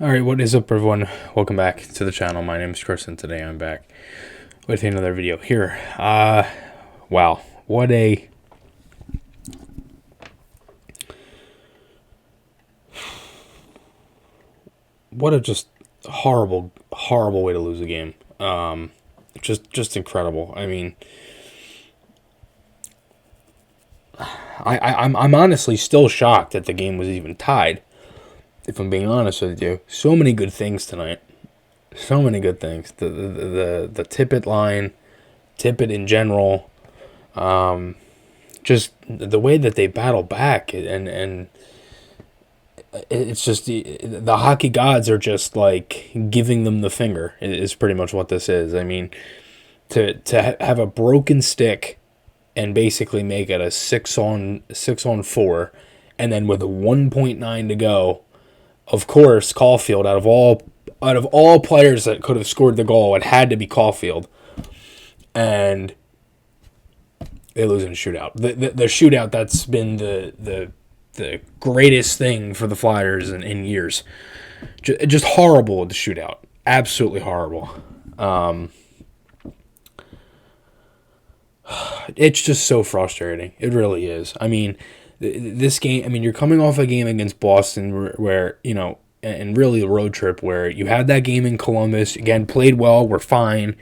Alright, what is up, everyone? Welcome back to the channel. My name is Chris, and today I'm back with another video here. Wow. What a... just horrible way to lose a game. Just incredible. I mean... I'm honestly still shocked that the game was even tied. If I'm being honest with you, so many good things tonight. So many good things. The Tippett line, Tippett in general, just the way that they battle back, and it's just the hockey gods are just like giving them the finger. Is pretty much what this is. I mean, to have a broken stick and basically make it a 6-on-4, and then with a 1.9 to go. Of course, Caulfield, out of all players that could have scored the goal, it had to be Caulfield. And they lose in a shootout. The shootout that's been the greatest thing for the Flyers in years. Just horrible, the shootout. Absolutely horrible. It's just so frustrating. It really is. I mean... This game, I mean, you're coming off a game against Boston where, you know, and really a road trip where you had that game in Columbus, again, played well, we're fine,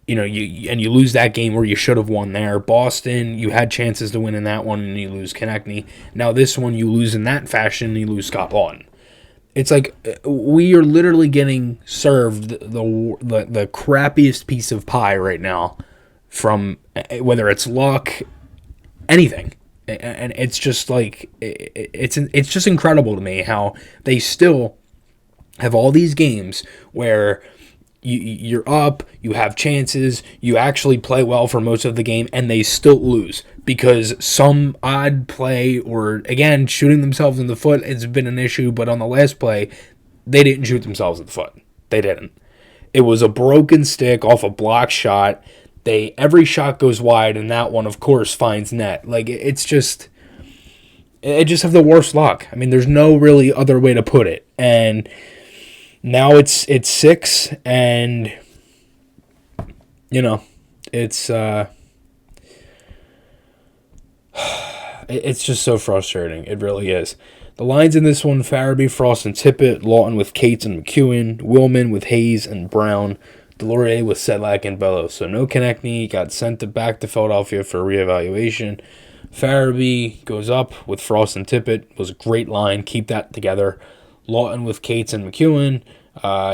you know, you lose that game where you should have won there. Boston, you had chances to win in that one and you lose Konechny. Now this one, you lose in that fashion and you lose Scott Lawton. It's like we are literally getting served the crappiest piece of pie right now from whether it's luck, anything. And it's just like it's just incredible to me how they still have all these games where you're up, you have chances, you actually play well for most of the game, and they still lose because some odd play or, again, shooting themselves in the foot has been an issue. But on the last play, they didn't shoot themselves in the foot. They didn't. It was a broken stick off a block shot. Every shot goes wide, and that one, of course, finds net. Like, it just have the worst luck. I mean, there's no really other way to put it. And now it's 6, and you know, it's just so frustrating. It really is. The lines in this one: Farabee, Frost, and Tippett; Lawton with Cates and McEwen; Willman with Hayes and Brown; Delorier with Sedlak and Bellows. So no Konechny, got sent back to Philadelphia for reevaluation. Farabee goes up with Frost and Tippett. Was a great line. Keep that together. Lawton with Cates and McEwen.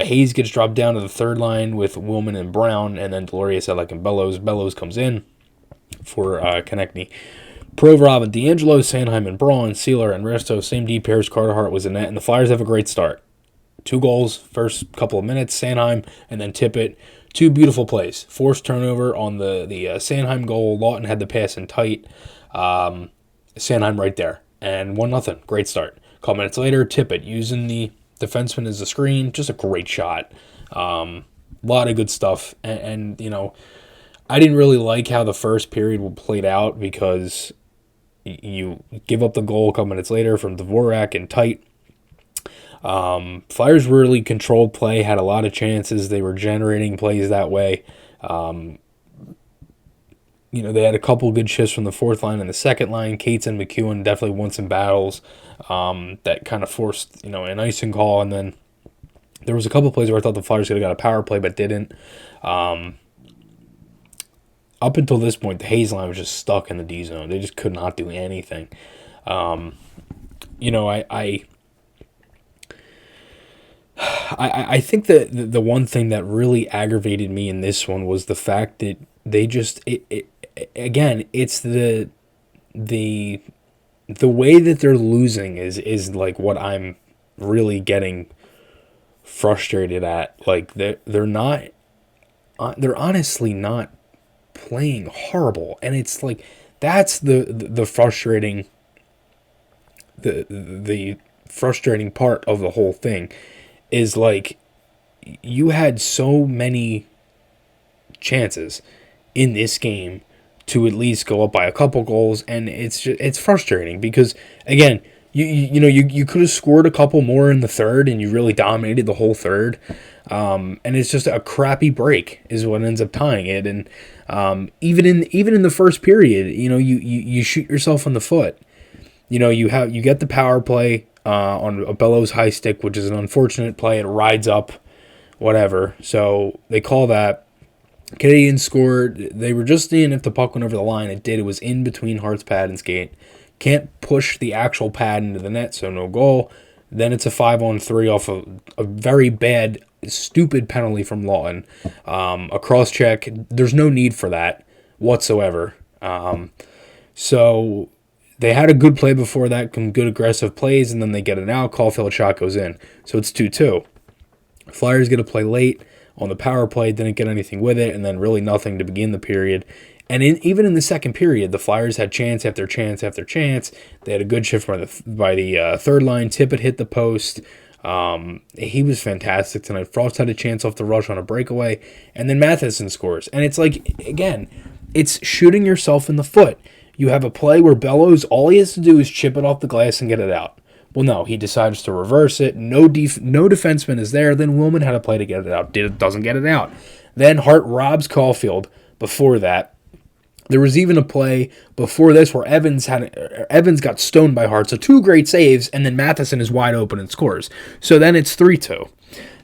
Hayes gets dropped down to the third line with Willman and Brown. And then Delorier, Sedlak, and Bellows. Bellows comes in for Konechny. Provorov and D'Angelo, Sanheim and Braun, Sealer and Resto. Same D pairs. Carter Hart was in net. And the Flyers have a great start. 2 goals, first couple of minutes, Sanheim, and then Tippett. 2 beautiful plays. Forced turnover on the Sanheim goal. Lawton had the pass in tight. Sanheim right there. And 1-0. Great start. A couple minutes later, Tippett using the defenseman as a screen. Just a great shot. A lot of good stuff. And, you know, I didn't really like how the first period played out because you give up the goal a couple minutes later from Dvorak and tight. Flyers really controlled play, had a lot of chances. They were generating plays that way. You know, they had a couple good shifts from the fourth line and the second line. Cates and McEwen definitely won some battles that kind of forced, you know, an icing call. And then there was a couple plays where I thought the Flyers could have got a power play but didn't. Up until this point, the Hayes line was just stuck in the D zone. They just could not do anything. You know, I think that the one thing that really aggravated me in this one was the fact that they just again, it's the way that they're losing is like what I'm really getting frustrated at. Like they're honestly not playing horrible, and it's like that's the frustrating the frustrating part of the whole thing. Is like you had so many chances in this game to at least go up by a couple goals, and it's frustrating because, again, You could have scored a couple more in the third, and you really dominated the whole third. And it's just a crappy break is what ends up tying it. And even in the first period, you shoot yourself in the foot. You get the power play on a Bellows high stick, which is an unfortunate play. It rides up, whatever. So they call that. Canadiens scored. They were just in if the puck went over the line. It did. It was in between Hart's pad and skate. Can't push the actual pad into the net, so no goal. Then it's a 5-on-3 off a very bad, stupid penalty from Lawton. A cross check. There's no need for that whatsoever. So they had a good play before that, some good aggressive plays, and then they get it out. Caulfield shot goes in. So it's 2-2. Flyers get a play late on the power play, didn't get anything with it, and then really nothing to begin the period. And even in the second period, the Flyers had chance after chance after chance. They had a good shift by the third line. Tippett hit the post. He was fantastic tonight. Frost had a chance off the rush on a breakaway, and then Matheson scores. And it's like, again, it's shooting yourself in the foot. You have a play where Bellows, all he has to do is chip it off the glass and get it out. Well, no, he decides to reverse it. No defenseman is there. Then Willman had a play to get it out. Doesn't get it out. Then Hart robs Caulfield before that. There was even a play before this where Evans got stoned by Hart. So 2 great saves, and then Matheson is wide open and scores. So then it's 3-2.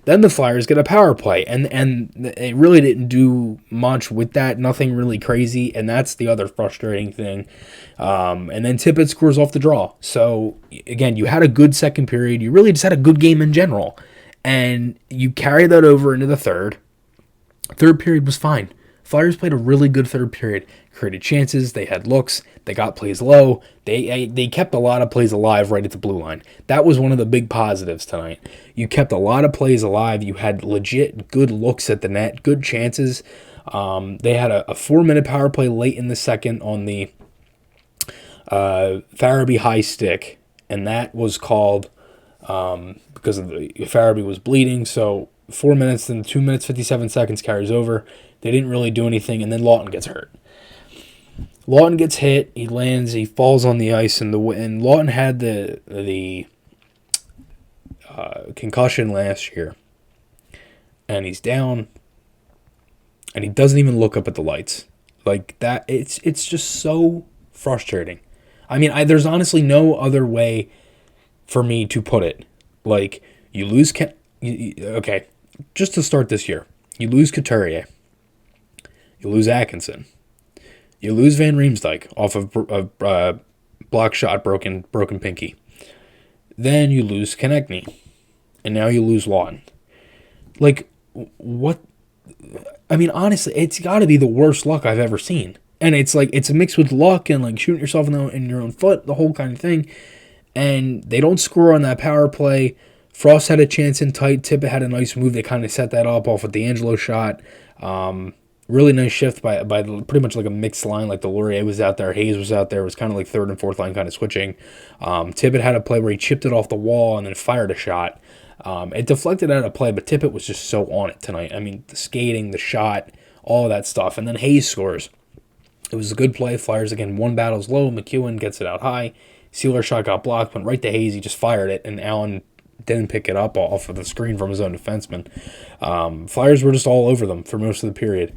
Then the Flyers get a power play, and they really didn't do much with that. Nothing really crazy, and that's the other frustrating thing. And then Tippett scores off the draw. So, again, you had a good second period. You really just had a good game in general. And you carry that over into the third. Third period was fine. Flyers played a really good third period. Created chances. They had looks. They got plays low. They kept a lot of plays alive right at the blue line. That was one of the big positives tonight. You kept a lot of plays alive. You had legit good looks at the net. Good chances. They had a 4-minute power play late in the second on the Farabee high stick. And that was called because Farabee was bleeding. So 4 minutes, then 2 minutes, 57 seconds carries over. They didn't really do anything, and then Lawton gets hurt. Lawton gets hit. He lands. He falls on the ice, and Lawton had the concussion last year, and he's down, and he doesn't even look up at the lights like that. It's just so frustrating. I mean, there's honestly no other way for me to put it. Like, you lose. Okay, just to start this year, you lose Couturier. You lose Atkinson. You lose Van Riemsdyk off of a block shot, broken pinky. Then you lose Konechny. And now you lose Lawton. Like, what? I mean, honestly, it's got to be the worst luck I've ever seen. And it's like, it's a mix with luck and like shooting yourself in your own foot, the whole kind of thing. And they don't score on that power play. Frost had a chance in tight. Tippett had a nice move. They kind of set that up off with the Angelo shot. Really nice shift by pretty much like a mixed line. Like the Laurier was out there, Hayes was out there. It was kind of like third and fourth line kind of switching. Tippett had a play where he chipped it off the wall and then fired a shot. It deflected out of play, but Tippett was just so on it tonight. I mean, the skating, the shot, all of that stuff. And then Hayes scores. It was a good play. Flyers, again, one battle's low. McEwen gets it out high. Sealer shot got blocked, went right to Hayes. He just fired it, and Allen didn't pick it up off of the screen from his own defenseman. Flyers were just all over them for most of the period.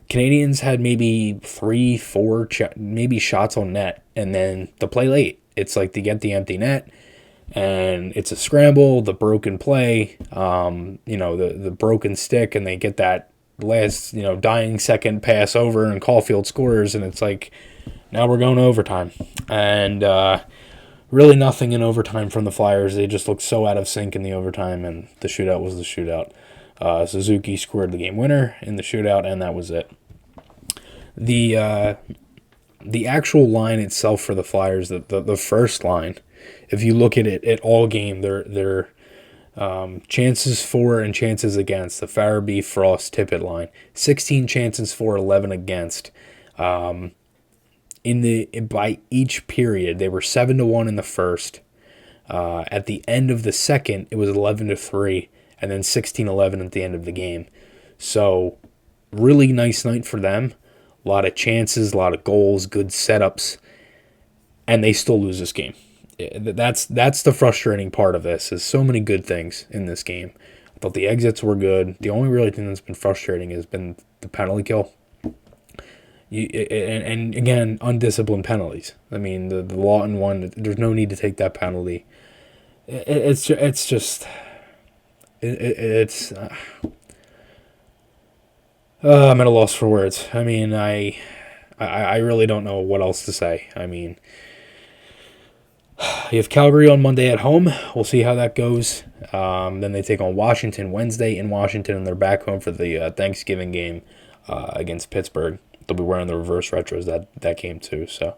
Canadiens had maybe 3-4 maybe shots on net, and then the play late. It's like they get the empty net, and it's a scramble, the broken play, the broken stick, and they get that last, dying second pass over, and Caulfield scores, and it's like, now we're going to overtime. And really nothing in overtime from the Flyers. They just looked so out of sync in the overtime, and the shootout was the shootout. Suzuki scored the game winner in the shootout, and that was it. The actual line itself for the Flyers, the first line, if you look at it at all game, their chances for and chances against, the Farabee, Frost, Tippett line, 16 chances for, 11 against. By each period, they were 7-1 in the first. At the end of the second, it was 11-3. And then 16-11 at the end of the game. So, really nice night for them. A lot of chances, a lot of goals, good setups. And they still lose this game. That's the frustrating part of this. Is so many good things in this game. I thought the exits were good. The only really thing that's been frustrating has been the penalty kill. And again, undisciplined penalties. I mean, the Lawton one, there's no need to take that penalty. It's just it's I'm at a loss for words. I mean, I really don't know what else to say. I mean, you have Calgary on Monday at home. We'll see how that goes. Then they take on Washington Wednesday in Washington, and they're back home for the Thanksgiving game against Pittsburgh. They'll be wearing the reverse retros that game too. So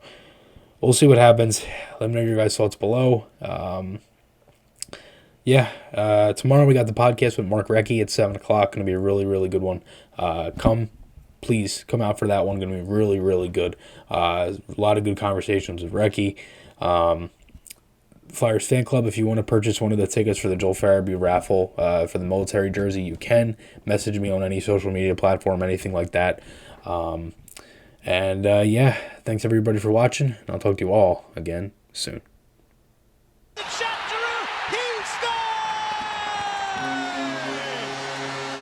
we'll see what happens. Let me know your guys' thoughts below. Tomorrow we got the podcast with Mark Recchi at 7 o'clock. Going to be a really, really good one. Please come out for that one. Going to be really, really good. A lot of good conversations with Recchi. Flyers Fan Club, if you want to purchase one of the tickets for the Joel Farabee raffle for the military jersey, you can. Message me on any social media platform, anything like that. Thanks everybody for watching, and I'll talk to you all again soon. Shot through, he scores!